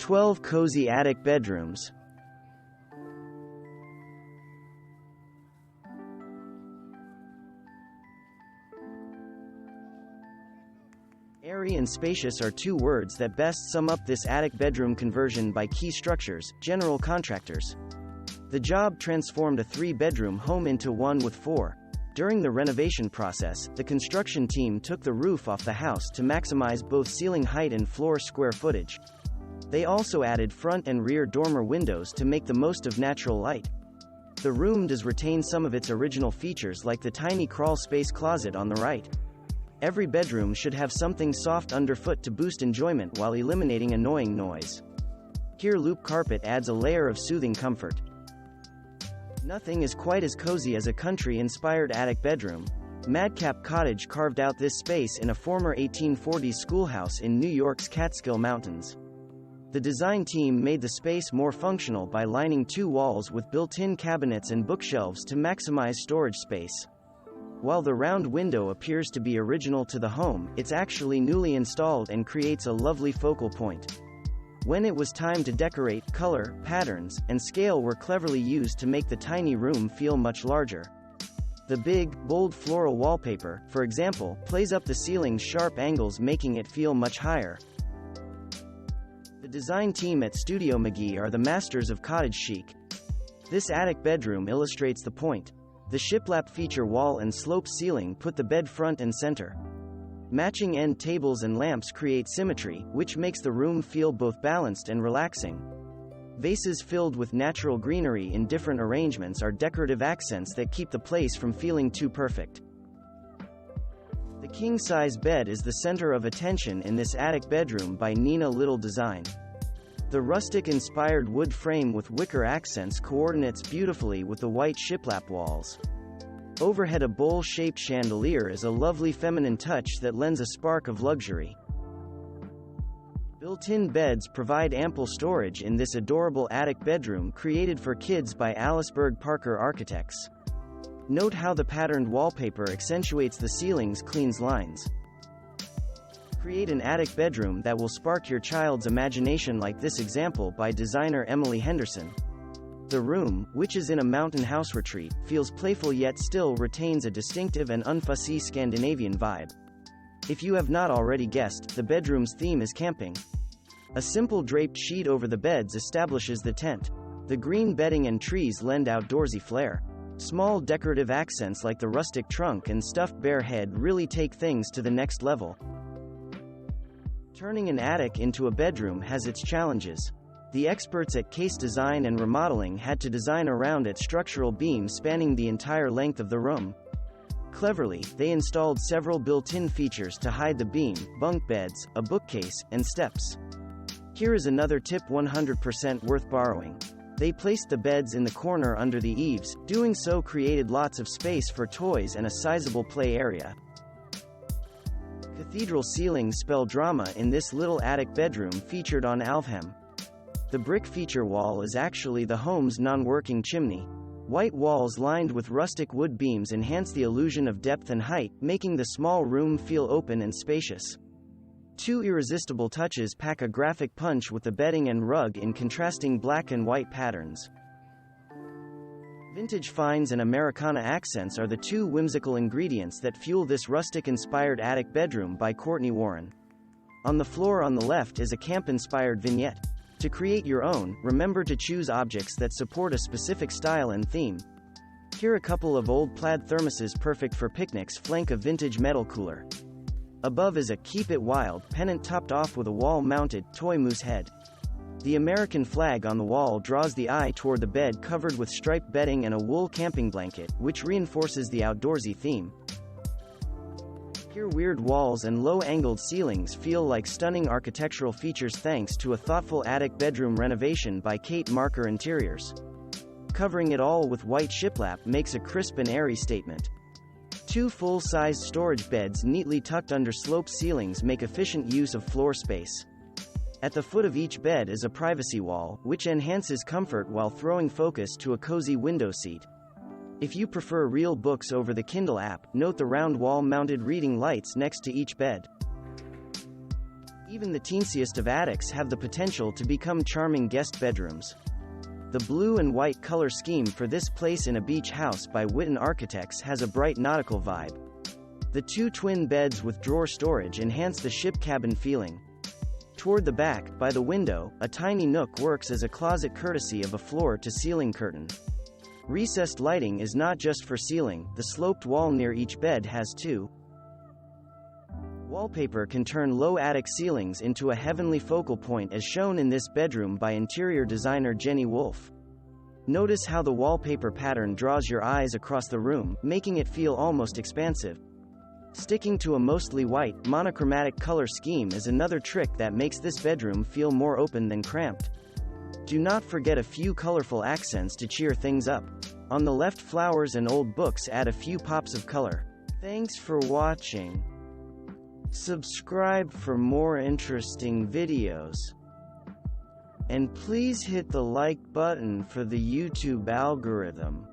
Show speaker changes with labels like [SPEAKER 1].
[SPEAKER 1] 12 cozy attic bedrooms. Airy and spacious are two words that best sum up this attic bedroom conversion by Key Structures, general contractors. The job transformed a 3-bedroom home into one with 4. During the renovation process, the construction team took the roof off the house to maximize both ceiling height and floor square footage. They also added front and rear dormer windows to make the most of natural light. The room does retain some of its original features, like the tiny crawl space closet on the right. Every bedroom should have something soft underfoot to boost enjoyment while eliminating annoying noise. Here, loop carpet adds a layer of soothing comfort. Nothing is quite as cozy as a country-inspired attic bedroom. Madcap Cottage carved out this space in a former 1840s schoolhouse in New York's Catskill Mountains. The design team made the space more functional by lining 2 walls with built-in cabinets and bookshelves to maximize storage space. While the round window appears to be original to the home, it's actually newly installed and creates a lovely focal point. When it was time to decorate, color, patterns, and scale were cleverly used to make the tiny room feel much larger. The big, bold floral wallpaper, for example, plays up the ceiling's sharp angles, making it feel much higher. The design team at Studio McGee are the masters of cottage chic. This attic bedroom illustrates the point. The Shiplap feature wall and sloped ceiling put the bed front and center. Matching end tables and lamps create symmetry, which makes the room feel both balanced and relaxing. Vases filled with natural greenery in different arrangements are decorative accents that keep the place from feeling too perfect. The king-size bed is the center of attention in this attic bedroom by Nina Little Design. The rustic-inspired wood frame with wicker accents coordinates beautifully with the white shiplap walls. Overhead, a bowl-shaped chandelier is a lovely feminine touch that lends a spark of luxury. Built-in beds provide ample storage in this adorable attic bedroom created for kids by Aliceberg Parker Architects. Note how the patterned wallpaper accentuates the ceiling's clean lines. Create an attic bedroom that will spark your child's imagination, like this example by designer Emily Henderson. The room, which is in a mountain house retreat, feels playful yet still retains a distinctive and unfussy Scandinavian vibe. If you have not already guessed, the bedroom's theme is camping. A simple draped sheet over the beds establishes the tent. The green bedding and trees lend outdoorsy flair. Small decorative accents like the rustic trunk and stuffed bear head really take things to the next level. Turning an attic into a bedroom has its challenges. The experts at Case Design and Remodeling had to design around its structural beams spanning the entire length of the room. Cleverly, they installed several built-in features to hide the beam: bunk beds, a bookcase, and steps. Here is another tip 100% worth borrowing. They placed the beds in the corner under the eaves. Doing so created lots of space for toys and a sizable play area. Cathedral ceilings spell drama in this little attic bedroom featured on Alvhem. The brick feature wall is actually the home's non-working chimney. White walls lined with rustic wood beams enhance the illusion of depth and height, making the small room feel open and spacious. 2 irresistible touches pack a graphic punch with the bedding and rug in contrasting black and white patterns. Vintage finds and Americana accents are the 2 whimsical ingredients that fuel this rustic-inspired attic bedroom by Courtney Warren. On the floor on the left is a camp-inspired vignette. To create your own, remember to choose objects that support a specific style and theme. Here, a couple of old plaid thermoses perfect for picnics flank a vintage metal cooler. Above is a "Keep It Wild" pennant topped off with a wall-mounted toy moose head. The American flag on the wall draws the eye toward the bed covered with striped bedding and a wool camping blanket, which reinforces the outdoorsy theme. Here, weird walls and low-angled ceilings feel like stunning architectural features thanks to a thoughtful attic bedroom renovation by Kate Marker Interiors. Covering it all with white shiplap makes a crisp and airy statement. 2 full-sized storage beds neatly tucked under sloped ceilings make efficient use of floor space. At the foot of each bed is a privacy wall, which enhances comfort while throwing focus to a cozy window seat. If you prefer real books over the Kindle app, note the round wall-mounted reading lights next to each bed. Even the teensiest of attics have the potential to become charming guest bedrooms. The blue and white color scheme for this place in a beach house by Witten Architects has a bright nautical vibe. The 2 twin beds with drawer storage enhance the ship cabin feeling. Toward the back, by the window, a tiny nook works as a closet courtesy of a floor-to-ceiling curtain. Recessed lighting is not just for ceiling, the sloped wall near each bed has 2. Wallpaper can turn low attic ceilings into a heavenly focal point as shown in this bedroom by interior designer Jenny Wolfe. Notice how the wallpaper pattern draws your eyes across the room, making it feel almost expansive. Sticking to a mostly white, monochromatic color scheme is another trick that makes this bedroom feel more open than cramped. Do not forget a few colorful accents to cheer things up. On the left, flowers and old books add a few pops of color. Thanks for watching. Subscribe for more interesting videos. And please hit the like button for the YouTube algorithm.